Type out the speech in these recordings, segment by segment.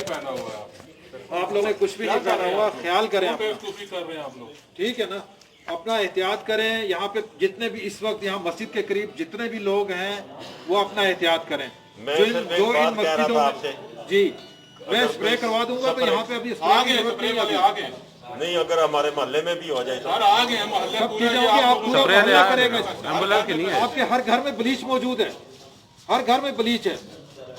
पहना हुआ है आप लोगों ने कुछ भी नहीं पहना हुआ, ख्याल करें आप, बेवकूफी कर रहे हैं आप लोग। ठीक है ना। अपना एहतियात करें। यहाँ पे जितने भी इस वक्त यहाँ मस्जिद के करीब जितने भी लोग हैं वो अपना एहतियात करें। जो इन मस्जिदों में जी मैं स्प्रे करवा दूंगा तो यहाँ पे अभी स्प्रे वाले आगे नहीं, अगर हमारे मोहल्ले में भी हो जाए तो आगे मोहल्ले सब चीजें होंगी। आप पूरा मोहल्ला करेगा। आपके हर घर में ब्लीच मौजूद है, हर घर में ब्लीच है।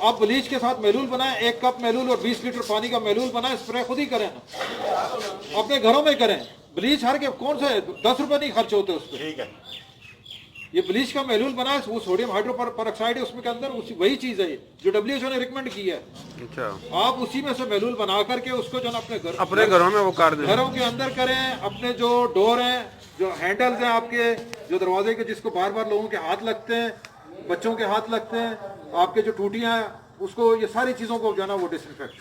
आप ब्लीच के साथ मेलूल बनाएं, 1 कप मेलूल और 20 लीटर पानी का मेलूल बनाएं, स्प्रे खुद ही करें ना, अपने घरों में करें। ब्लीच हर के कौन से 10 रुपए नहीं खर्च होते उस पर। ठीक है, ये ब्लीच का मेलूल बनाए, वो सोडियम हाइड्रोपेरोक्साइड है उसमें के अंदर, उसी वही चीज है ये जो WHO ने रिकमेंड की है। अच्छा, आप उसी में से मेलूल बना करके उसको जो ना अपने घरों में वो कर दें, घरों के अंदर करें। अपने जो डोर हैं, जो हैंडल्स हैं आपके, जो दरवाजे के जिसको बार बार लोगों के हाथ लगते हैं, बच्चों के हाथ लगते हैं, आपके जो टूटियां हैं उसको, ये सारी चीजों को जो है ना वो डिसइंफेक्ट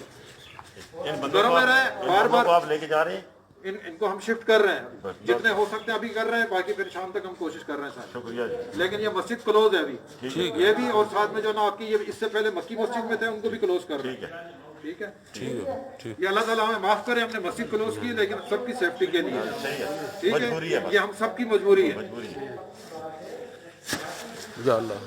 घरों में रहे। बार बार आप लेके जा रहे हैं, इनको हम शिफ्ट कर रहे हैं, जितने हो सकते हैं अभी कर रहे हैं, बाकी फिर शाम तक हम कोशिश कर रहे हैं सर। शुक्रिया जी। लेकिन ये मस्जिद क्लोज है अभी, ये भी, और साथ में जो ना आपकी ये इससे पहले मक्की मस्जिद में थे उनको भी क्लोज कर रहे हैं। ठीक है, ये अल्लाह ताला हमें माफ करे, हमने मस्जिद क्लोज की, लेकिन सबकी सेफ्टी के लिए। ठीक है, ये हम सबकी मजबूरी है। या अल्लाह।